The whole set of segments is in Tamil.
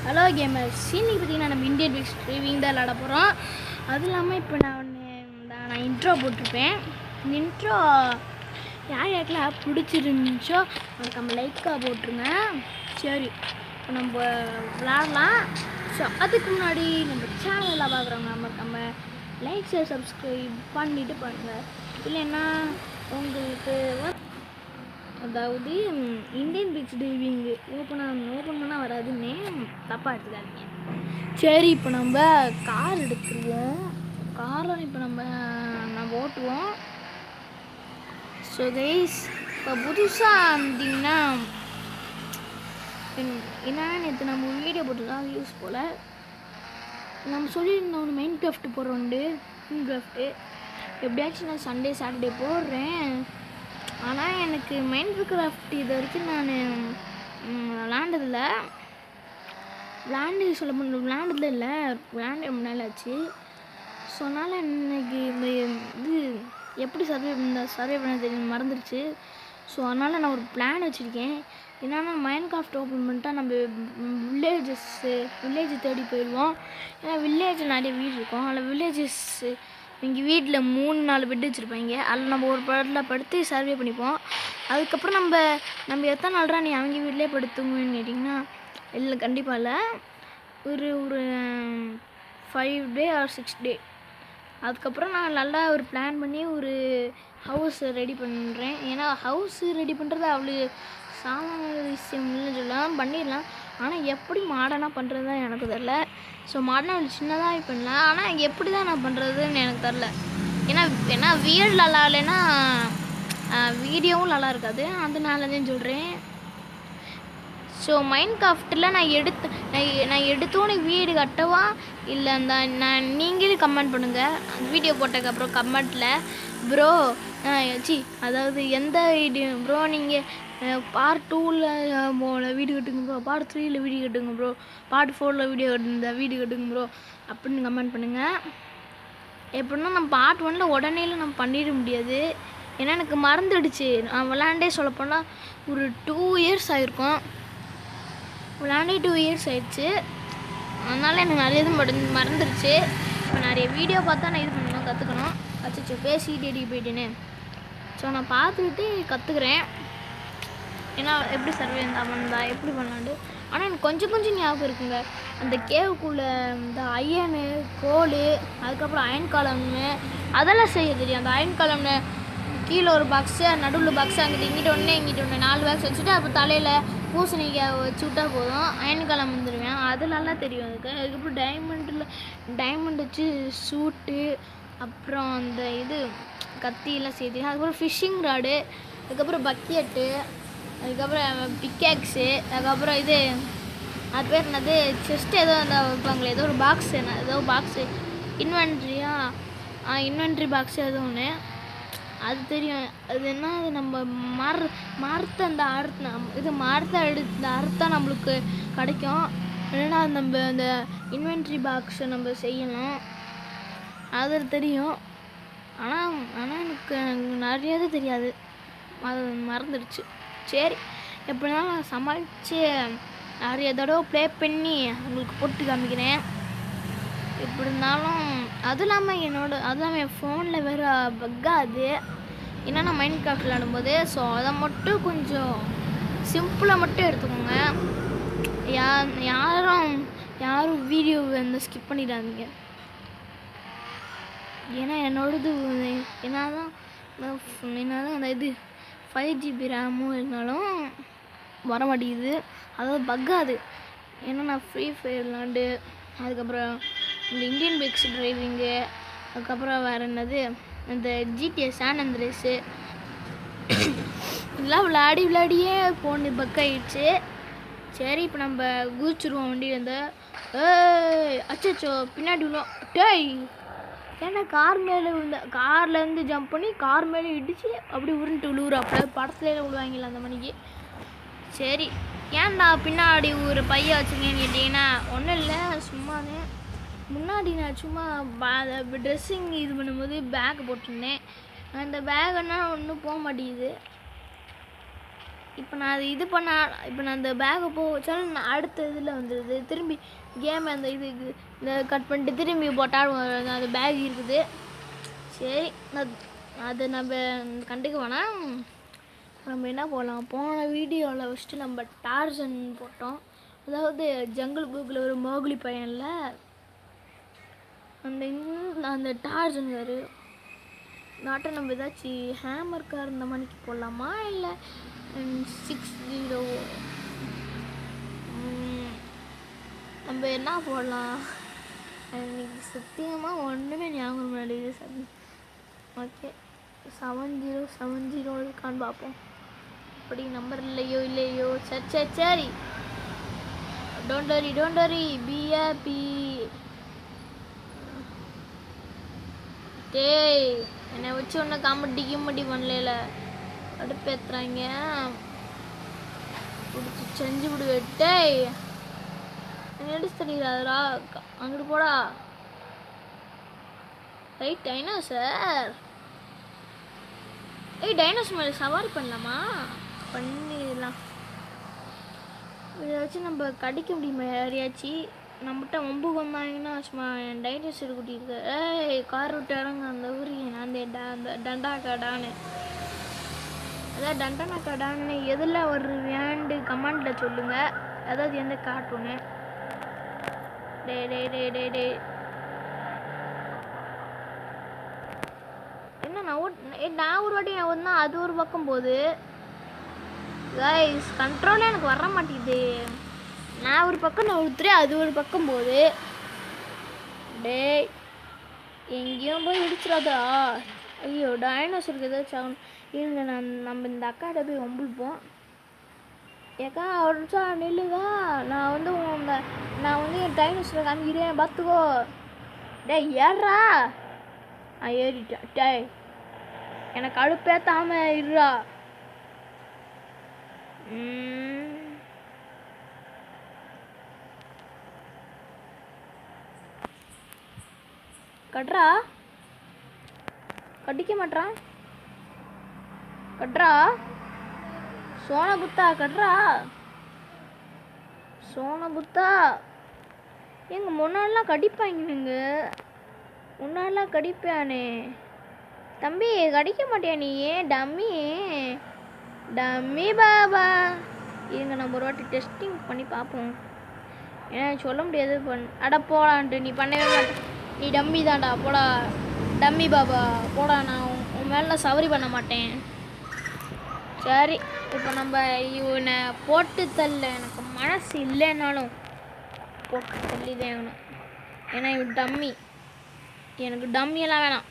ஹலோ கேமர்ஸ், இன்னைக்கு பார்த்தீங்கன்னா நம்ம இந்தியன் பிக்ஸ் ட்ரைவிங் தான் விளாட போகிறோம். அது இல்லாமல் இப்போ நான் இன்ட்ரோ போட்டிருப்பேன். இந்த இன்ட்ரோ யார் யாருக்கெல்லாம் பிடிச்சிருந்துச்சோ அதுக்கு நம்ம லைக்காக போட்டுருங்க. சரி, இப்போ நம்ம விளாடலாம். ஸோ அதுக்கு முன்னாடி நம்ம சேனலில் பார்க்குறவங்க நம்ம லைக் ஷேர் சப்ஸ்கிரைப் பண்ணிவிட்டு பண்ணுங்கள். இல்லைன்னா உங்களுக்கு அதாவது இந்தியன் பிக்ஸ் டைவிங்கு ஓப்பன் பண்ணால் வராதுன்னு தப்பாக எடுத்துக்காதீங்க. சரி, இப்போ நம்ம கார் எடுத்துருவோம். காரில் இப்போ நம்ம ஓட்டுவோம். ஸோ கைஸ், இப்போ புதுசாக இருந்தீங்கன்னா என்னென்னா நேற்று நம்ம வீடியோ போட்டுருக்கோம் வியூஸ் போல். நம்ம சொல்லியிருந்தோம் ஒரு மைண்ட் கிராஃப்ட் போடுறோண்டு. கிராஃப்ட்டு எப்படியாச்சும் நான் சண்டே சாட்டர்டே போடுறேன். ஆனால் எனக்கு மைண்ட் கிராஃப்ட் இது வரைக்கும் நான் விளாண்டதில்லை. விளாண்டதில் இல்லை, விளாண்ட முன்னாள் ஆச்சு. ஸோ அதனால் எனக்கு இந்த இது எப்படி சர்வே பண்ண தெரியும் மறந்துடுச்சு. ஸோ அதனால் நான் ஒரு பிளான் வச்சுருக்கேன். என்னென்னா மைண்ட் கிராஃப்ட் ஓப்பன் பண்ணிட்டா நம்ம வில்லேஜ் தேடி போயிடுவோம். ஏன்னா வில்லேஜில் நிறைய வீடு இருக்கும். அதில் வில்லேஜஸ் எங்கள் வீட்டில் 3-4 பெட் வச்சுருப்பாங்க. அதில் நம்ம ஒரு படத்தில் படுத்து சர்வே பண்ணிப்போம். அதுக்கப்புறம் நம்ம எத்தனை நாள்ரா நீ அவங்க வீட்டிலே படுத்துங்கன்னு கேட்டிங்கன்னா இல்லை, கண்டிப்பாக இல்லை. ஒரு 5 டே ஆர் 6 டே. அதுக்கப்புறம் நான் நல்லா ஒரு பிளான் பண்ணி ஒரு ஹவுஸ் ரெடி பண்ணுறேன். ஏன்னா ஹவுஸ் ரெடி பண்ணுறது அவ்வளோ சாதாரண விஷயம் இல்லைன்னு சொல்லலாம், பண்ணிடலாம். ஆனால் எப்படி மாடர்னாக பண்ணுறது தான் எனக்கு தெரில. ஸோ மாடர்னாக சின்னதாக பண்ணலாம், ஆனால் எப்படி தான் நான் பண்ணுறதுன்னு எனக்கு தெரில. ஏன்னா வீடு நல்லா இல்லைன்னா வீடியோவும் நல்லா இருக்காது. அதனால தான் சொல்கிறேன். ஸோ மைண்ட் கிராஃப்ட்டில் நான் எடுத்தோன்னே வீடு கட்டவா இல்லை நீங்களும் கமெண்ட் பண்ணுங்கள். வீடியோ போட்டதுக்கப்புறம் கமெண்ட்டில் ப்ரோ அதாவது எந்த வீடியோ ப்ரோ நீங்கள் பார்ட் 2ல் வீடியோ கட்டுங்க ப்ரோ, பார்ட் 3ல் வீடியோ கட்டுங்க ப்ரோ, பார்ட் 4ல் வீடியோ கட்டுங்க ப்ரோ அப்படின்னு கமெண்ட் பண்ணுங்கள். எப்படின்னா நம்ம பார்ட் 1ல் உடனேல நம்ம பண்ணிட முடியாது. ஏன்னா எனக்கு மறந்துடுச்சு. நான் விளாண்டே சொல்லப்போனால் ஒரு 2 இயர்ஸ் ஆகிருக்கும். விளாண்டே 2 இயர்ஸ் ஆயிடுச்சு. அதனால் எனக்கு நிறைய இது மறந்துடுச்சு. இப்போ நிறைய வீடியோ பார்த்தா நான் இது பண்ணணும், கற்றுக்கணும். அச்சோ பேசிக்கிட்டே போயிட்டேன்னு. ஸோ நான் பார்த்துக்கிட்டு கற்றுக்குறேன். ஏன்னா எப்படி சர்வே பண்ணா எப்படி பண்ணலாண்டு. ஆனால் எனக்கு கொஞ்சம் ஞாபகம் இருக்குங்க. அந்த கேவுக்குள்ளே இந்த அயனு கோல், அதுக்கப்புறம் அயன் காலம்னு அதெல்லாம் செய்ய தெரியும். அந்த அயன் காலம்னு கீழே ஒரு பாக்ஸு, நடுவில் பாக்ஸு, இங்கிட்ட ஒன்று 4 பாக்ஸ் வச்சுட்டு அப்போ தலையில் பூசணிக்காய் வச்சு விட்டால் போதும், அயன் காலம் வந்துடுவேன். அது நல்லா தெரியும். அதுக்கப்புறம் டைமண்ட் வச்சு சூட்டு, அப்புறம் அந்த இது கத்தியெல்லாம் சேர்த்து, அதுக்கப்புறம் ஃபிஷ்ஷிங் ராடு, அதுக்கப்புறம் பக்கெட்டு, அதுக்கப்புறம் பிக்கேக்ஸு, அதுக்கப்புறம் இது அது பேர் என்னது செஸ்ட்டு ஏதோ அந்த வைப்பாங்களே ஏதோ ஒரு பாக்ஸு, பாக்ஸு இன்வென்ட்ரி பாக்ஸு ஏதோ ஒன்று அது தெரியும். அது என்ன, அது நம்ம மரத்தை அந்த அறுத்தா நம்மளுக்கு கிடைக்கும். இல்லைன்னா நம்ம அந்த இன்வென்ட்ரி பாக்ஸை நம்ம செய்யணும், அது தெரியும். ஆனால் எனக்கு நிறையது தெரியாது, அது மறந்துடுச்சு. சரி, எப்படினாலும் நான் சமாளித்து நிறைய தடவை ப்ளே பண்ணி உங்களுக்கு போட்டு காமிக்கிறேன். எப்படி இருந்தாலும் அதுவும் இல்லாமல் என் ஃபோனில் வேறு பக்காது. ஏன்னா நான் மைண்ட் கிராஃப்ட் விளாடும்போது. ஸோ அதை மட்டும் கொஞ்சம் சிம்பிளாக மட்டும் எடுத்துக்கோங்க. யாரும் வீடியோ ஸ்கிப் பண்ணிடாதீங்க. ஏன்னா என்னோடது என்னதான் அந்த இது 5GB ரேமும் இருந்தாலும் வர மாட்டேங்குது, அதாவது பக்காது. ஏன்னா நான் ஃப்ரீ ஃபயர் விளாண்டு, அதுக்கப்புறம் இந்த இந்தியன் பிக்ஸ் ட்ரைவிங்கு, அதுக்கப்புறம் வேறு என்னது இந்த GTA சான் அண்ட்ரேஸு இதெல்லாம் விளையாடியே ஃபோனு பக்காயிடுச்சு. சரி, இப்போ நம்ம குதிச்சிருவோம் வண்டியிலேருந்து. அச்சோ பின்னாடி விழும். ஏன்னா கார் மேலே கார்லேருந்து ஜம்ப் பண்ணி கார் மேலே இடித்து அப்படி உருண்டு விழுவுறாப்புல. படத்துலேயே விழுவாங்கல்ல அந்த மணிக்கு. சரி, ஏன்டா பின்னாடி ஒரு பையன் வச்சுருக்கேன்னு கேட்டிங்கன்னா ஒன்றும் இல்லை, சும்மாதான். முன்னாடி நான் சும்மா ட்ரெஸ்ஸிங் இது பண்ணும்போது பேக் போட்டிருந்தேன். அந்த பேக்குன்னா ஒன்றும் போக மாட்டேங்குது. இப்போ நான் அது இது பண்ண இப்போ நான் அந்த பேக்கை போக வச்சாலும் நான் அடுத்த இதில் வந்துடுது திரும்பி கேம் அந்த இதுக்கு இந்த கட் பண்ணிட்டு திரும்பி போட்டால் அந்த பேக் இருக்குது. சரி அது நம்ம கண்டுக்க வேணாம். நம்ம என்ன போடலாம், போன வீடியோவில் ஃபஸ்ட்டு நம்ம டார்சன் போட்டோம். அதாவது ஜங்கிள் புக்கில் ஒரு மோகுலி பையனில் அந்த டார்சன் வேறு நாட்டை நம்ம ஏதாச்சும் ஹேமர் கார் இந்த மணிக்கு போடலாமா இல்லை 60 நம்ம என்ன போடலாம்? எனக்கு சத்தியமாக ஒன்றுமே ஞாபகம் மாட்டேங்குது. ஓகே 7070 இருக்கான்னு பார்ப்போம். அப்படி நம்பர் இல்லையோ சரி டோன்ட் வரி பி ஹாப்பி. டேய் என்னை வச்சு ஒன்றும் காமெடி பண்ணல, அடுப்பேத்துறாங்க பிடிச்சி செஞ்சு விடுவேன். டேய் என்ன எடுத்து தெரியாதுடா, அங்கிட்டு போடா. Right dinosaur. டைனோசர் மேலே சவாரி பண்ணலாமா? பண்ணிடலாம். இதை வச்சு நம்ம கடிக்க முடியுமா யாரையாச்சு? நம்மகிட்ட ஒம்புக்கு வந்தாங்கன்னா சும்மா என் டைனோசர் கூட்டியிருக்கு. கார் விட்டு இறங்க அந்த ஊர் அந்த டண்டா கடான்னு அதாவது டண்டனா கடான்னு எதில் வருவேன்ட்டு கமெண்டில் சொல்லுங்கள். அதாவது எந்த கார்ட்டூனு. டே என்ன நான் ஒரு வாட்டி ஒன்றா அது ஒரு பக்கம் போகுது. கைஸ் கண்ட்ரோலே எனக்கு வர மாட்டேங்குது. நான் ஒரு பக்கம் ஒருத்தரே அது ஒரு பக்கம் போகுது. டே எங்கேயும் போய் இடிச்சிடாதா? ஐயோ டைனோசருக்கு ஏதாச்சும் ஆகணும். இருங்க நம்ம இந்த அக்காட்ட போய் ஒம்பிப்போம். ஏக்கா ஒரு நிமிஷம் நில்லுதா, நான் வந்து என் டைனோசரை காமிக்கிறேன் பார்த்துக்கோ. டே ஏறா. ஏறிட்டேன். டே எனக்கு அழுப்பேத்தாம இருடா. கட்றா கடிக்க மாட்டான். கட்றா சோன புத்தா. கட்றா சோன புத்தா. எங்க முன்னாடிலாம் கடிப்பாங்க. முன்னாடிலாம் கடிப்பானே. தம்பி கடிக்க மாட்டியா நீ? டம்மி பாபா. இருங்க நம்ம ஒரு வாட்டி டெஸ்டிங் பண்ணி பார்ப்போம். ஏன்னா சொல்ல முடியாது. அட போடான்ட்டு நீ பண்ணவே மாட்டேன். நீ டம்மி தான்டா, போடா டம்மி பாபா போடா. நான் உன் மேலே சவரி பண்ண மாட்டேன். சரி இப்போ நம்ம இவனை போட்டு தள்ள எனக்கு மனசு இல்லைன்னாலும் போட்டு தள்ளி தான் ஆகணும். ஏன்னா இவன் டம்மி. எனக்கு டம்மியெல்லாம் வேணாம்.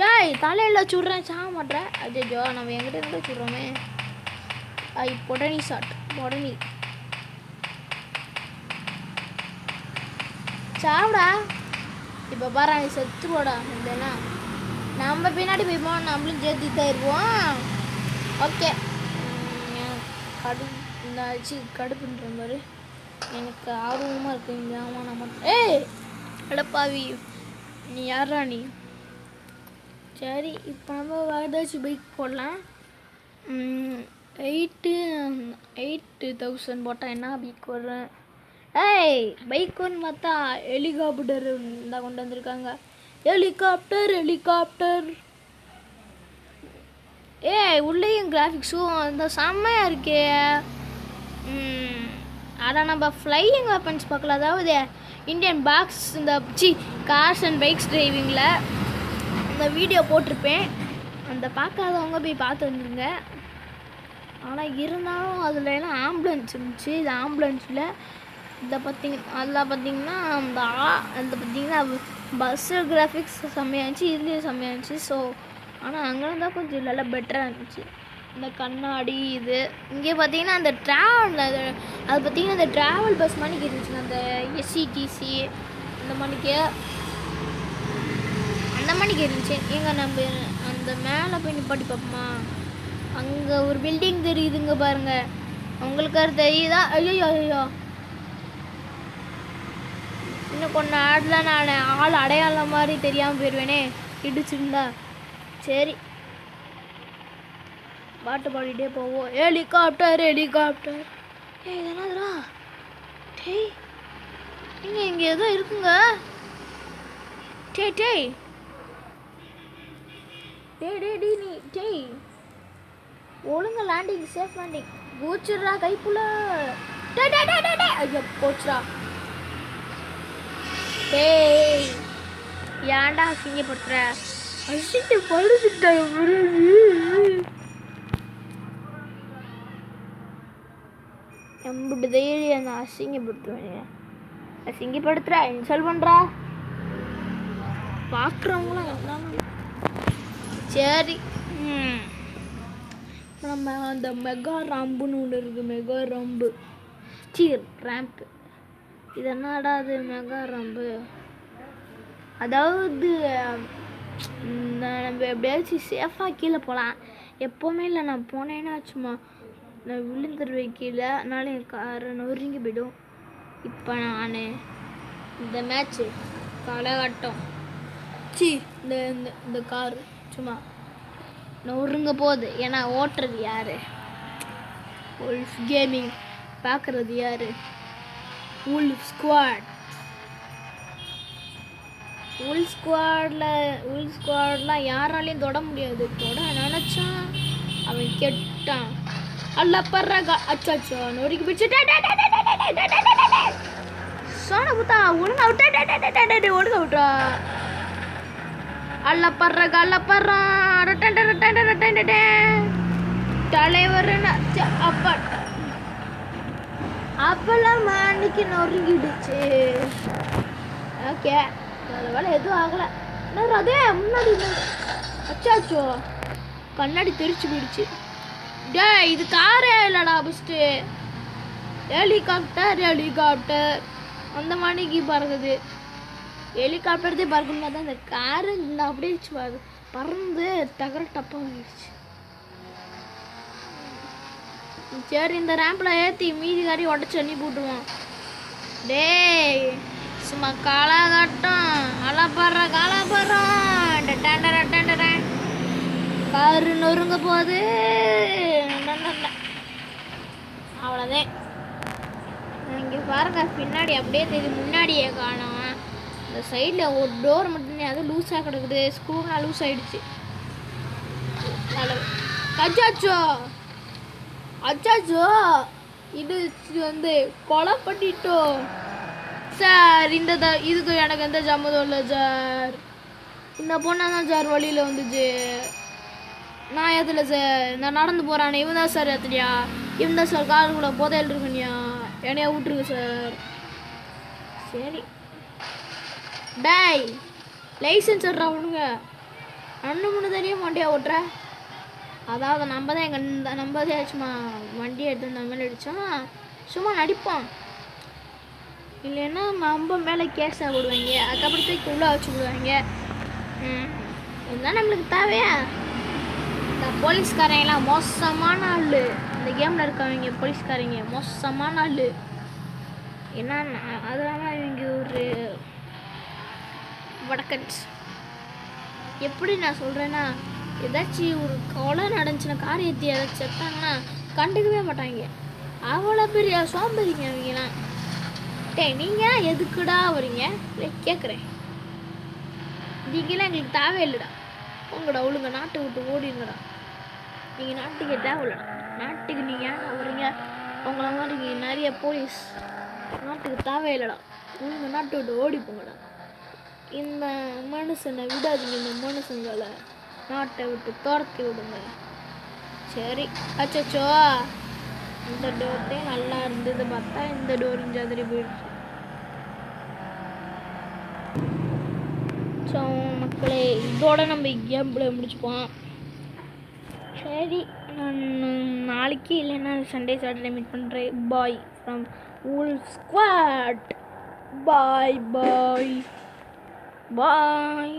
சாய் தலையில் சுடுறேன் சாக மாட்டேன். அஜோ நம்ம எங்கிட்ட இருந்து சுடுறோமே. பொடனி ஷாட் பொடனி. சாப்பிடா. இப்போ பாரு நீ செத்து போடா. இல்லைன்னா நம்ம பின்னாடி போய்ப்போம், நம்மளும் சேர்த்து தருவோம். ஓகே கடுப்புன்ற மாதிரி எனக்கு ஆர்வமாக இருக்கு. இங்கே ஆமாம் நம்ம அடப்பாவி நீ யாரா நீ? சரி இப்போ நம்ம ஏதாச்சும் பைக் போடலாம். 8,000 போட்டால் என்ன பைக் போடுறேன்? பைக் ஒன்று பார்த்தா ஹெலிகாப்டர் தான் கொண்டு வந்திருக்காங்க. ஹெலிகாப்டர் உள்ளேயும் கிராஃபிக்ஸும் அந்த செம்மையாக இருக்கே. ஆனால் நம்ம ஃப்ளையிங் வெப்பன்ஸ் பார்க்கல. அதாவது இந்தியன் பாக்ஸ் இந்த கார்ஸ் அண்ட் பைக்ஸ் டிரைவிங்கில் இந்த வீடியோ போட்டிருப்பேன். அந்த பார்க்காதவங்க போய் பார்த்து வந்துருங்க. ஆனால் இருந்தாலும் அதில் எல்லாம் ஆம்புலன்ஸ் இருந்துச்சு. இது ஆம்புலன்ஸில் அதில் பார்த்திங்கன்னா பஸ்ஸு கிராஃபிக்ஸ் செம்மையாக இருந்துச்சு, இதுலேயும் செம்மையாக இருந்துச்சு. ஸோ ஆனால் அங்கே இருந்தால் கொஞ்சம் நல்லா பெட்டராக இருந்துச்சு. இந்த கண்ணாடி இது இங்கே பார்த்தீங்கன்னா அந்த ட்ராவல் அது பார்த்திங்கன்னா அந்த ட்ராவல் பஸ் மணிக்கு இருந்துச்சு. அந்த எஸ்சிடிசி அந்த மணிக்கு இருந்துச்சு. எங்கே நம்ம அந்த மேலே போய் நிப்பாட்டி பார்ப்போமா? அங்கே ஒரு பில்டிங் தெரியுதுங்க பாருங்கள். உங்களுக்கு அது தெரியுதா? ஐயோ இன்னும் கொஞ்ச நேரத்தில் நான் ஆள் அடையாளம் மாதிரி தெரியாமல் போயிடுவேனே இடிச்சிருந்தா. சரி பாட்டு பாடிட்டே போவோம். Helicopter helicopter. ஏய் இது என்னதுடா? டேய் இங்கே ஏதோ இருக்குங்க. டேய் டேய் டேய் டேய் டேய் நீ டேய் ஒழுங்கா லேண்டிங் சேஃப் லேண்டிங். பூச்சுடுறா கைப்புல. டேய் டேய் டேய் டேய் டேய் ஐயோ போச்சுடா. டேய் ஏன்டா அசிங்கப்படுத்துற? அசிட்டு படுத்துட்டா எம்பிட்டு தைரியம் அந்த அசிங்கப்படுத்துவேன். அசிங்கப்படுத்துறா இன்சல்ட் பண்ணுறா பார்க்குறவங்களாம் எல்லாமே. சரி நம்ம அந்த மெகா ராம்புன்னு ஒன்று இருக்குது. Mega ramp ramp. இது என்னடா அது மெகா ராம்பு? அதாவது நம்ம எப்படியாச்சும் சேஃபாக கீழே போகலாம். எப்போவுமே இல்லை நான் போனேன்னா சும்மா நான் விழுந்துருவேன் கீழே. அதனால என் காரை நொறுங்கி போய்டும். இப்போ நான் இந்த மேட்ச்சு காலகட்டம் இந்த இந்த கார் சும்மா நொறுங்க போகுது. ஏன்னா ஓட்டுறது யார்? Wolf gaming. பார்க்குறது யார்? Wolf squad. உல்ஃப் ஸ்குவாட்லாம் யாராலையும் தொட முடியாது. தொட நினச்சான் அவன் கெட்டான். அல்ல பர்றா அச்சாச்சோ நொறுக்கி பிடிச்சி சோன புத்தா ஒழுங்கா விட்டா ஒழுங்கா விட்டா. அல்ல பர்றா தலைவர் அப்பெல்லாம் அன்னைக்கு நொறுங்கிடுச்சு. ஓகே வேலை எதுவும் ஆகலை. அதே முன்னாடி அச்சாச்சோ கண்ணாடி தெரிச்சு போயிடுச்சு. டே இது காரே இல்லைடா. ஃபஸ்ட்டு ஹெலிகாப்டர் அந்த மணிக்கு பறக்குது. ஹெலிகாப்டர்தே பறக்கணுமா தான் இந்த காரு இந்த அப்படியே பறந்து தகர டப்பாக ஆகிடுச்சு. சரி இந்த ரேம்பில் ஏற்றி மீதி காரி உடச்சி அண்ணி போட்டுருவோம். டேய் சும்மா காலகட்டம் அலப்படுறோம் காரு நொறுங்க போகுது. அவ்வளோதான். இங்கே பாருங்க பின்னாடி அப்படியே தெரியுது. முன்னாடியே காணோம். இந்த சைடில் ஒரு டோர் மட்டும்தான் அது லூஸாக கிடக்குது. ஸ்க்ரூனா லூஸ் ஆகிடுச்சு. அச்சாச்சோ இது கொலை பண்ணிட்டோம் சார். இதுக்கு எனக்கு எந்த சம்மதம் இல்லை சார். இந்த பொண்ணா தான் சார் வழியில் வந்துச்சு. நான் ஏற்றல சார். நான் நடந்து போகிறானே இவன் தான் சார் ஏற்றலையா? இவன் தான் சார் காருக்குள்ளே புதையல் இருக்குனியா? என்னையா விட்டுருங்க சார். சரி டேய் லைசன்ஸ் விட்றா விடுங்க. முன்னு தெரிய மாட்டியா ஓட்டுற? அதாவது நம்ம தான் சும்மா வண்டியை எடுத்து அந்த மேலே அடித்தோம். சும்மா நடிப்போம். இல்லைன்னா நம்ம மேலே கேஸாக விடுவாங்க. அதுக்கப்புறம் தூக்கி உள்ளே வச்சு விடுவாங்க. இதுதான் நம்மளுக்கு தேவையா? இந்த போலீஸ்காரங்கெல்லாம் மோசமான ஆள். இந்த கேமில் இருக்கவங்க போலீஸ்காரங்க மோசமான ஆள். ஏன்னா அதனால இவங்க ஒரு வடக்கன்ஸ். எப்படி நான் சொல்கிறேன்னா ஏதாச்சும் ஒரு கொலை நடந்துச்சுன்னா காரியத்தை ஏதாச்சும் செத்தாங்கன்னா கண்டுக்கவே மாட்டாங்க. அவ்வளோ பெரிய சோம்பேறிங்க அவங்கலாம். டேய் நீங்கள் எதுக்குடா வரீங்க கேட்குறேன். நீங்களாம் எங்களுக்கு தேவையில்லைடா. உங்கடா ஒழுங்க நாட்டை விட்டு ஓடிங்கடா. நீங்கள் நாட்டுக்கே தேவையில்லடா. நாட்டுக்கு நீங்கள் ஏன் வரீங்க? உங்கள மாதிரி நீங்கள் நிறைய போலீஸ் நாட்டுக்கு தேவையில்லடா. ஒழுங்க நாட்டை விட்டு ஓடி போங்கடா. இந்த மனுஷனை விடாதீங்க. இந்த மனுஷங்களை நாட்டை விட்டு துரத்தி விடுங்க. சரி அச்சோ இந்த டோர்ட்டே நல்லா இருந்தது. பார்த்தா இந்த டோரும் ஜாதிரி போயிடுச்சு. ஸோ மக்களே இதோட நம்ம கேம் பிளே முடிச்சுப்போம். சரி நான் நாளைக்கு இல்லைன்னா சண்டே சாட்டர்டே மீட் பண்ணுறேன். Bye from wolf squad. Bye bye bye.